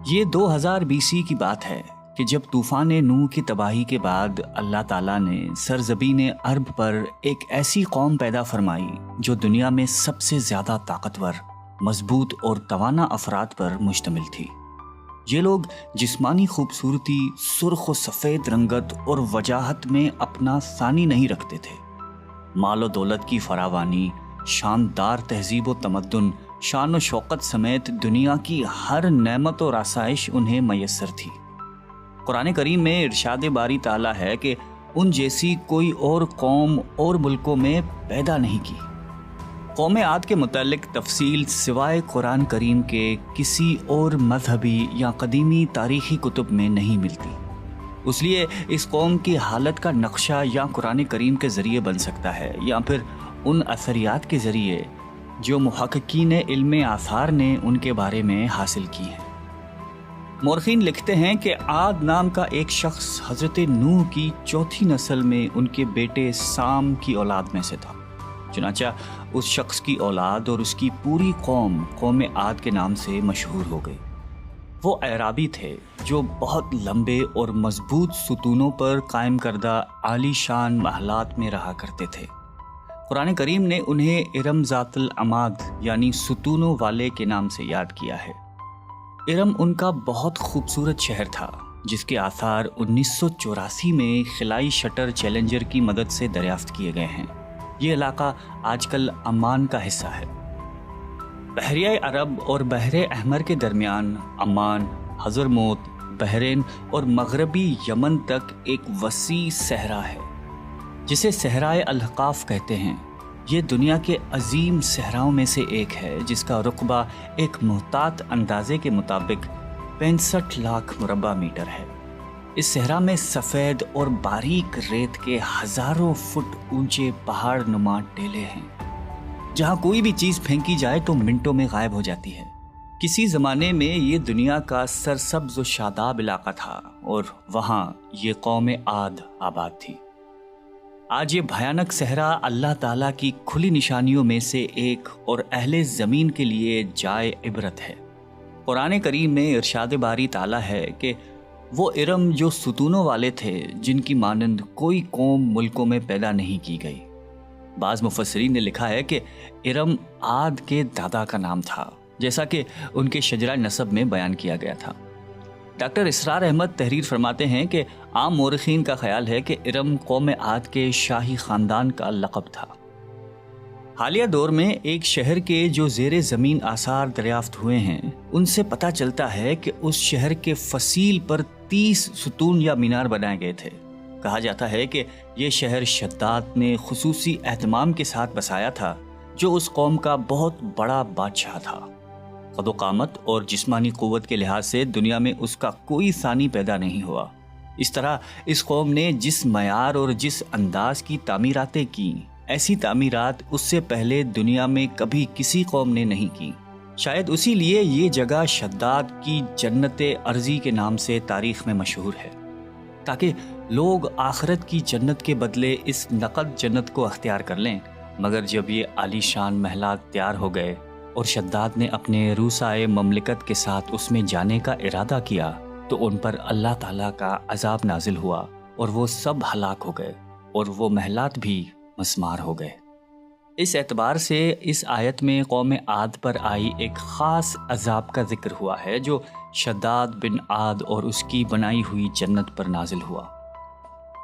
یہ 2000 BC کی بات ہے کہ جب طوفان نوح کی تباہی کے بعد اللہ تعالیٰ نے سرزمین عرب پر ایک ایسی قوم پیدا فرمائی جو دنیا میں سب سے زیادہ طاقتور، مضبوط اور توانا افراد پر مشتمل تھی۔ یہ لوگ جسمانی خوبصورتی، سرخ و سفید رنگت اور وجاہت میں اپنا ثانی نہیں رکھتے تھے۔ مال و دولت کی فراوانی، شاندار تہذیب و تمدن، شان و شوکت سمیت دنیا کی ہر نعمت اور آسائش انہیں میسر تھی۔ قرآن کریم میں ارشاد باری تعالیٰ ہے کہ ان جیسی کوئی اور قوم اور ملکوں میں پیدا نہیں کی۔ قوم عاد کے متعلق تفصیل سوائے قرآن کریم کے کسی اور مذہبی یا قدیمی تاریخی کتب میں نہیں ملتی۔ اس لیے اس قوم کی حالت کا نقشہ یا قرآن کریم کے ذریعے بن سکتا ہے یا پھر ان اثریات کے ذریعے جو محققین علم آثار نے ان کے بارے میں حاصل کی ہیں۔ مورخین لکھتے ہیں کہ عاد نام کا ایک شخص حضرت نوح کی چوتھی نسل میں ان کے بیٹے سام کی اولاد میں سے تھا۔ چنانچہ اس شخص کی اولاد اور اس کی پوری قوم عاد کے نام سے مشہور ہو گئی۔ وہ اعرابی تھے جو بہت لمبے اور مضبوط ستونوں پر قائم کردہ عالی شان محلات میں رہا کرتے تھے۔ قرآن کریم نے انہیں ارم ذات العماد یعنی ستونوں والے کے نام سے یاد کیا ہے۔ ارم ان کا بہت خوبصورت شہر تھا جس کے آثار 1984 میں خلائی شٹر چیلنجر کی مدد سے دریافت کیے گئے ہیں۔ یہ علاقہ آج کل عمان کا حصہ ہے۔ بحریہ عرب اور بحر احمر کے درمیان عمان، حضرموت، بحرین اور مغربی یمن تک ایک وسیع صحرا ہے جسے صحرائے الحقاف کہتے ہیں۔ یہ دنیا کے عظیم صحراؤں میں سے ایک ہے جس کا رقبہ ایک محتاط اندازے کے مطابق 65 لاکھ مربع میٹر ہے۔ اس صحرا میں سفید اور باریک ریت کے ہزاروں فٹ اونچے پہاڑ نما ٹیلے ہیں جہاں کوئی بھی چیز پھینکی جائے تو منٹوں میں غائب ہو جاتی ہے۔ کسی زمانے میں یہ دنیا کا سرسبز و شاداب علاقہ تھا اور وہاں یہ قوم عاد آباد تھی۔ آج یہ بھیانک صحرا اللہ تعالیٰ کی کھلی نشانیوں میں سے ایک اور اہل زمین کے لیے جائے عبرت ہے۔ قرآن کریم میں ارشاد باری تعالیٰ ہے کہ وہ ارم جو ستونوں والے تھے جن کی مانند کوئی قوم ملکوں میں پیدا نہیں کی گئی۔ بعض مفسرین نے لکھا ہے کہ ارم عاد کے دادا کا نام تھا جیسا کہ ان کے شجرہ نسب میں بیان کیا گیا تھا۔ ڈاکٹر اسرار احمد تحریر فرماتے ہیں کہ عام مورخین کا خیال ہے کہ ارم قوم عاد کے شاہی خاندان کا لقب تھا۔ حالیہ دور میں ایک شہر کے جو زیر زمین آثار دریافت ہوئے ہیں ان سے پتہ چلتا ہے کہ اس شہر کے فصیل پر 30 ستون یا مینار بنائے گئے تھے۔ کہا جاتا ہے کہ یہ شہر شداد نے خصوصی اہتمام کے ساتھ بسایا تھا جو اس قوم کا بہت بڑا بادشاہ تھا۔ قد و قامت اور جسمانی قوت کے لحاظ سے دنیا میں اس کا کوئی ثانی پیدا نہیں ہوا۔ اس طرح اس قوم نے جس معیار اور جس انداز کی تعمیراتیں کی، ایسی تعمیرات اس سے پہلے دنیا میں کبھی کسی قوم نے نہیں کی۔ شاید اسی لیے یہ جگہ شداد کی جنت ارضی کے نام سے تاریخ میں مشہور ہے، تاکہ لوگ آخرت کی جنت کے بدلے اس نقد جنت کو اختیار کر لیں۔ مگر جب یہ عالی شان محلات تیار ہو گئے اور شداد نے اپنے روسائے مملکت کے ساتھ اس میں جانے کا ارادہ کیا تو ان پر اللہ تعالیٰ کا عذاب نازل ہوا اور وہ سب ہلاک ہو گئے اور وہ محلات بھی مسمار ہو گئے۔ اس اعتبار سے اس آیت میں قوم عاد پر آئی ایک خاص عذاب کا ذکر ہوا ہے جو شداد بن عاد اور اس کی بنائی ہوئی جنت پر نازل ہوا۔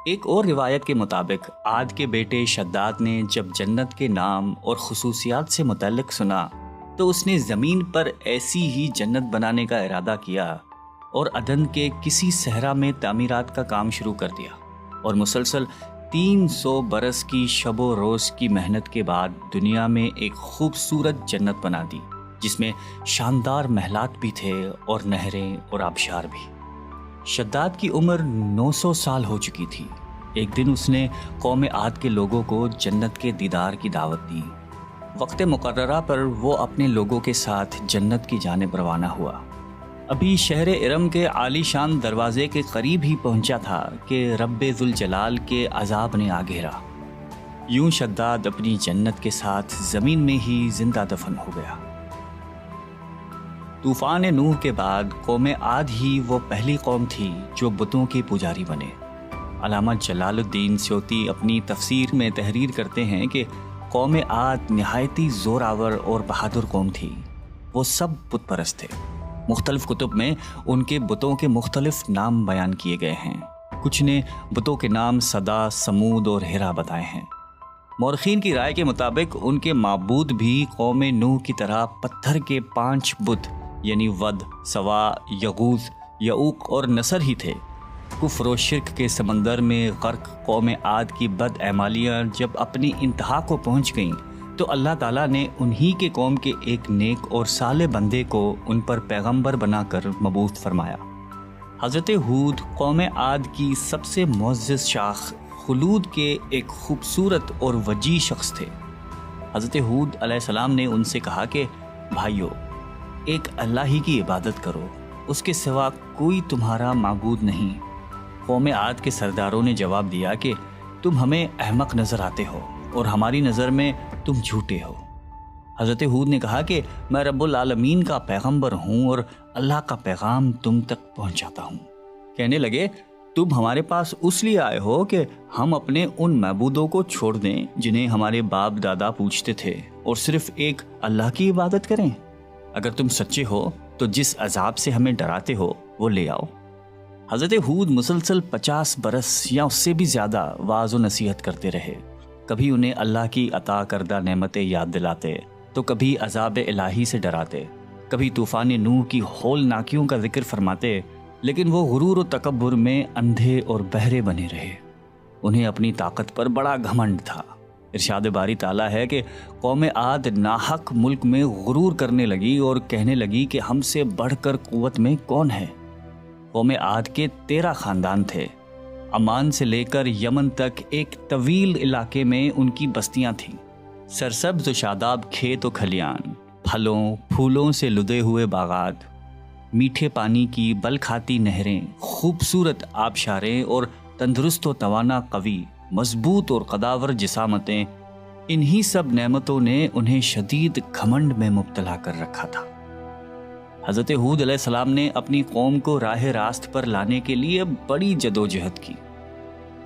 ایک اور روایت کے مطابق عاد کے بیٹے شداد نے جب جنت کے نام اور خصوصیات سے متعلق سنا تو اس نے زمین پر ایسی ہی جنت بنانے کا ارادہ کیا اور عدن کے کسی صحرا میں تعمیرات کا کام شروع کر دیا، اور مسلسل 300 برس کی شب و روز کی محنت کے بعد دنیا میں ایک خوبصورت جنت بنا دی جس میں شاندار محلات بھی تھے اور نہریں اور آبشار بھی۔ شداد کی عمر 900 سال ہو چکی تھی۔ ایک دن اس نے قوم عاد کے لوگوں کو جنت کے دیدار کی دعوت دی۔ وقت مقررہ پر وہ اپنے لوگوں کے ساتھ جنت کی جانب روانہ ہوا۔ ابھی شہر ارم کے عالی شان دروازے کے قریب ہی پہنچا تھا کہ رب ذوالجلال کے عذاب نے آ گھیرا۔ یوں شداد اپنی جنت کے ساتھ زمین میں ہی زندہ دفن ہو گیا۔ طوفان نوح کے بعد قوم عاد ہی وہ پہلی قوم تھی جو بتوں کے پجاری بنے۔ علامہ جلال الدین سیوطی اپنی تفسیر میں تحریر کرتے ہیں کہ قوم عاد نہایتی زور آور اور بہادر قوم تھی۔ وہ سب بت پرست تھے۔ مختلف کتب میں ان کے بتوں کے مختلف نام بیان کیے گئے ہیں۔ کچھ نے بتوں کے نام صدا، سمود اور ہرا بتائے ہیں۔ مورخین کی رائے کے مطابق ان کے معبود بھی قوم نوح کی طرح پتھر کے 5 بت یعنی ود، سوا، یغوث، یعوق اور نصر ہی تھے۔ کفر و شرک کے سمندر میں غرق قوم عاد کی بد اعمالیاں جب اپنی انتہا کو پہنچ گئیں تو اللہ تعالیٰ نے انہی کے قوم کے ایک نیک اور صالح بندے کو ان پر پیغمبر بنا کر مبعوث فرمایا۔ حضرت ہود قوم عاد کی سب سے معزز شاخ خلود کے ایک خوبصورت اور وجیح شخص تھے۔ حضرت ہود علیہ السلام نے ان سے کہا کہ بھائیو، ایک اللہ ہی کی عبادت کرو، اس کے سوا کوئی تمہارا معبود نہیں۔ قوم عاد کے سرداروں نے جواب دیا کہ تم ہمیں احمق نظر آتے ہو اور ہماری نظر میں تم جھوٹے ہو۔ حضرت ہود نے کہا کہ میں رب العالمین کا پیغمبر ہوں اور اللہ کا پیغام تم تک پہنچاتا ہوں۔ کہنے لگے تم ہمارے پاس اس لیے آئے ہو کہ ہم اپنے ان معبودوں کو چھوڑ دیں جنہیں ہمارے باپ دادا پوجتے تھے اور صرف ایک اللہ کی عبادت کریں؟ اگر تم سچے ہو تو جس عذاب سے ہمیں ڈراتے ہو وہ لے آؤ۔ حضرت ہود مسلسل 50 برس یا اس سے بھی زیادہ واعظ و نصیحت کرتے رہے۔ کبھی انہیں اللہ کی عطا کردہ نعمتیں یاد دلاتے تو کبھی عذاب الہی سے ڈراتے، کبھی طوفان نوح کی ہولناکیوں کا ذکر فرماتے، لیکن وہ غرور و تکبر میں اندھے اور بہرے بنے رہے۔ انہیں اپنی طاقت پر بڑا گھمنڈ تھا۔ ارشاد باری تعالیٰ ہے کہ قوم عاد ناحق ملک میں غرور کرنے لگی اور کہنے لگی کہ ہم سے بڑھ کر قوت میں کون ہے۔ قوم عاد کے 13 خاندان تھے۔ عمان سے لے کر یمن تک ایک طویل علاقے میں ان کی بستیاں تھیں۔ سرسبز و شاداب کھیت و کھلیان، پھلوں پھولوں سے لدے ہوئے باغات، میٹھے پانی کی بل کھاتی نہریں، خوبصورت آبشاریں اور تندرست و توانا قوی، مضبوط اور قداور جسامتیں، انہی سب نعمتوں نے انہیں شدید گھمنڈ میں مبتلا کر رکھا تھا۔ حضرت ہود علیہ السلام نے اپنی قوم کو راہ راست پر لانے کے لیے بڑی جدوجہد کی،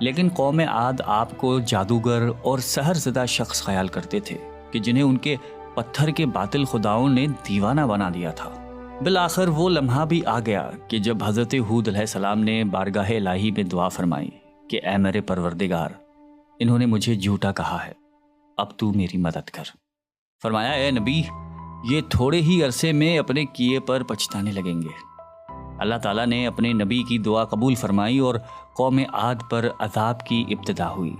لیکن قوم عاد آپ کو جادوگر اور سحر زدہ شخص خیال کرتے تھے کہ جنہیں ان کے پتھر کے باطل خداؤں نے دیوانہ بنا دیا تھا۔ بالآخر وہ لمحہ بھی آ گیا کہ جب حضرت ہود علیہ السلام نے بارگاہ الہی میں دعا فرمائی کہ اے میرے پروردگار، انہوں نے مجھے جھوٹا کہا ہے، اب تو میری مدد کر۔ فرمایا اے نبی، یہ تھوڑے ہی عرصے میں اپنے کیے پر پچھتانے لگیں گے۔ اللہ تعالیٰ نے اپنے نبی کی دعا قبول فرمائی اور قوم عاد پر عذاب کی ابتدا ہوئی۔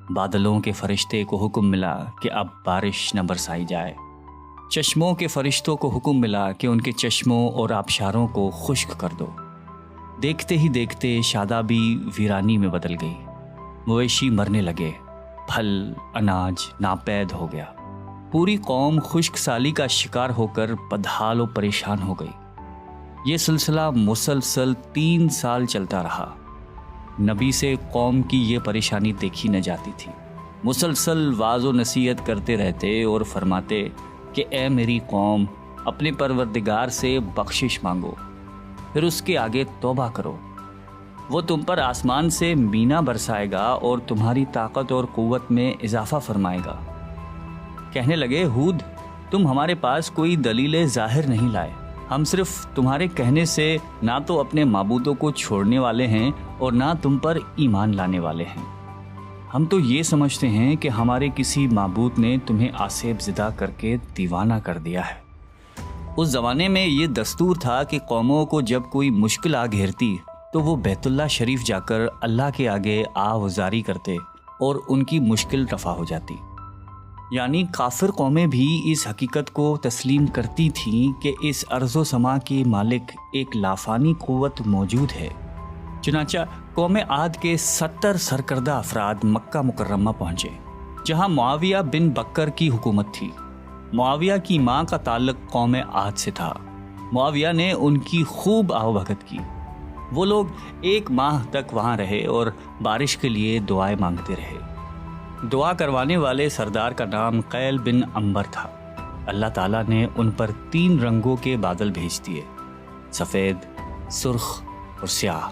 بادلوں کے فرشتے کو حکم ملا کہ اب بارش نہ برسائی جائے۔ چشموں کے فرشتوں کو حکم ملا کہ ان کے چشموں اور آبشاروں کو خشک کر دو۔ دیکھتے ہی دیکھتے شادابی ویرانی میں بدل گئی، مویشی مرنے لگے، پھل اناج ناپید ہو گیا۔ پوری قوم خشک سالی کا شکار ہو کر بدحال و پریشان ہو گئی۔ یہ سلسلہ مسلسل 3 سال چلتا رہا۔ نبی سے قوم کی یہ پریشانی دیکھی نہ جاتی تھی۔ مسلسل واعظ و نصیحت کرتے رہتے اور فرماتے کہ اے میری قوم، اپنے پروردگار سے بخشش مانگو، پھر اس کے آگے توبہ کرو، وہ تم پر آسمان سے مینا برسائے گا اور تمہاری طاقت اور قوت میں اضافہ فرمائے گا۔ کہنے لگے ہود، تم ہمارے پاس کوئی دلیل ظاہر نہیں لائے، ہم صرف تمہارے کہنے سے نہ تو اپنے معبودوں کو چھوڑنے والے ہیں اور نہ تم پر ایمان لانے والے ہیں۔ ہم تو یہ سمجھتے ہیں کہ ہمارے کسی معبود نے تمہیں آسیب زدہ کر کے دیوانہ کر دیا ہے۔ اس زمانے میں یہ دستور تھا کہ قوموں کو جب کوئی مشکل آ گھیرتی تو وہ بیت اللہ شریف جا کر اللہ کے آگے آوازاری کرتے اور ان کی مشکل رفع ہو جاتی۔ یعنی کافر قومیں بھی اس حقیقت کو تسلیم کرتی تھیں کہ اس ارض و سما کے مالک ایک لافانی قوت موجود ہے۔ چنانچہ قوم عاد کے 70 سرکردہ افراد مکہ مکرمہ پہنچے، جہاں معاویہ بن بکر کی حکومت تھی۔ معاویہ کی ماں کا تعلق قوم عاد سے تھا۔ معاویہ نے ان کی خوب آؤ بھگت کی۔ وہ لوگ 1 ماہ تک وہاں رہے اور بارش کے لیے دعائیں مانگتے رہے۔ دعا کروانے والے سردار کا نام قیل بن عنبر تھا۔ اللہ تعالیٰ نے ان پر 3 رنگوں کے بادل بھیج دیے، سفید، سرخ اور سیاہ۔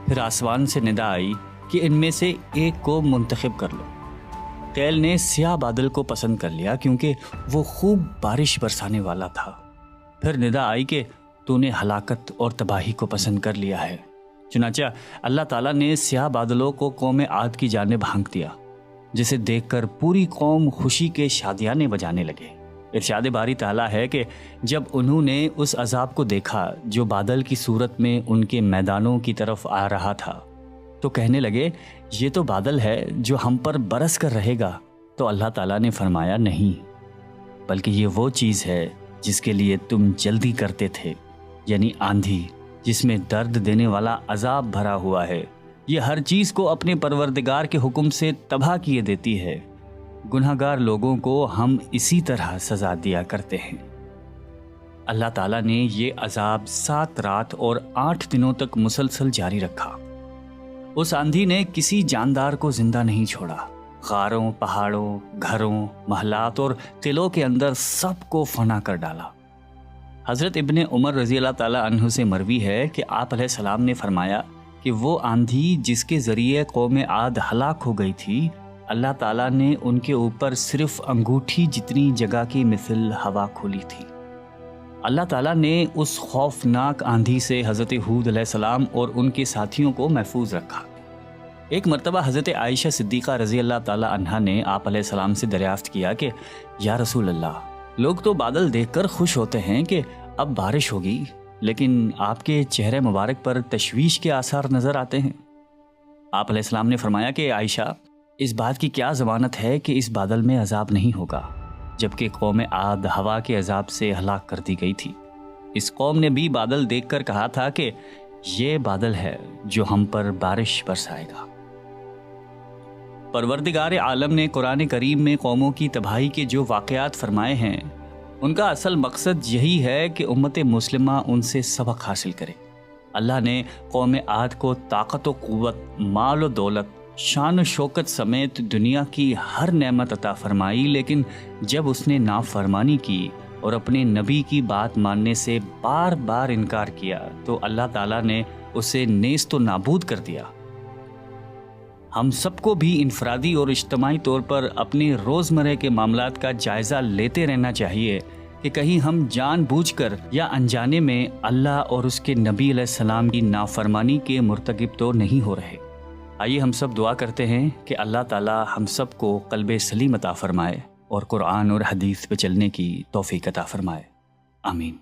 پھر آسمان سے ندا آئی کہ ان میں سے ایک کو منتخب کر لو۔ قیل نے سیاہ بادل کو پسند کر لیا کیونکہ وہ خوب بارش برسانے والا تھا۔ پھر ندا آئی کہ تو نے ہلاکت اور تباہی کو پسند کر لیا ہے۔ چنانچہ اللہ تعالیٰ نے سیاہ بادلوں کو قوم عاد کی جانب ہانک دیا، جسے دیکھ کر پوری قوم خوشی کے شادیانے بجانے لگے۔ ارشاد باری تعالیٰ ہے کہ جب انہوں نے اس عذاب کو دیکھا جو بادل کی صورت میں ان کے میدانوں کی طرف آ رہا تھا، تو کہنے لگے یہ تو بادل ہے جو ہم پر برس کر رہے گا۔ تو اللہ تعالیٰ نے فرمایا نہیں، بلکہ یہ وہ چیز ہے جس کے لیے تم جلدی کرتے تھے، یعنی آندھی جس میں درد دینے والا عذاب بھرا ہوا ہے۔ یہ ہر چیز کو اپنے پروردگار کے حکم سے تباہ کیے دیتی ہے۔ گنہگار لوگوں کو ہم اسی طرح سزا دیا کرتے ہیں۔ اللہ تعالیٰ نے یہ عذاب 7 رات اور 8 دنوں تک مسلسل جاری رکھا۔ اس آندھی نے کسی جاندار کو زندہ نہیں چھوڑا۔ غاروں، پہاڑوں، گھروں، محلات اور قلعوں کے اندر سب کو فنا کر ڈالا۔ حضرت ابن عمر رضی اللہ تعالیٰ عنہ سے مروی ہے کہ آپ علیہ السلام نے فرمایا کہ وہ آندھی جس کے ذریعے قوم عاد ہلاک ہو گئی تھی، اللہ تعالیٰ نے ان کے اوپر صرف انگوٹھی جتنی جگہ کی مثل ہوا کھولی تھی۔ اللہ تعالیٰ نے اس خوفناک آندھی سے حضرت ہود علیہ السلام اور ان کے ساتھیوں کو محفوظ رکھا۔ ایک مرتبہ حضرت عائشہ صدیقہ رضی اللہ تعالیٰ عنہا نے آپ علیہ السلام سے دریافت کیا کہ یا رسول اللہ، لوگ تو بادل دیکھ کر خوش ہوتے ہیں کہ اب بارش ہوگی، لیکن آپ کے چہرے مبارک پر تشویش کے آثار نظر آتے ہیں۔ آپ علیہ السلام نے فرمایا کہ عائشہ، اس بات کی کیا ضمانت ہے کہ اس بادل میں عذاب نہیں ہوگا، جبکہ قوم عاد ہوا کے عذاب سے ہلاک کر دی گئی تھی۔ اس قوم نے بھی بادل دیکھ کر کہا تھا کہ یہ بادل ہے جو ہم پر بارش برسائے گا۔ پروردگار عالم نے قرآن کریم میں قوموں کی تباہی کے جو واقعات فرمائے ہیں، ان کا اصل مقصد یہی ہے کہ امت مسلمہ ان سے سبق حاصل کرے۔ اللہ نے قوم عاد کو طاقت و قوت، مال و دولت، شان و شوکت سمیت دنیا کی ہر نعمت عطا فرمائی، لیکن جب اس نے نافرمانی کی اور اپنے نبی کی بات ماننے سے بار بار انکار کیا تو اللہ تعالیٰ نے اسے نیست و نابود کر دیا۔ ہم سب کو بھی انفرادی اور اجتماعی طور پر اپنے روزمرہ کے معاملات کا جائزہ لیتے رہنا چاہیے کہ کہیں ہم جان بوجھ کر یا انجانے میں اللہ اور اس کے نبی علیہ السلام کی نافرمانی کے مرتکب تو نہیں ہو رہے۔ آئیے ہم سب دعا کرتے ہیں کہ اللہ تعالی ہم سب کو قلب سلیم عطا فرمائے اور قرآن اور حدیث پہ چلنے کی توفیق عطا فرمائے۔ آمین۔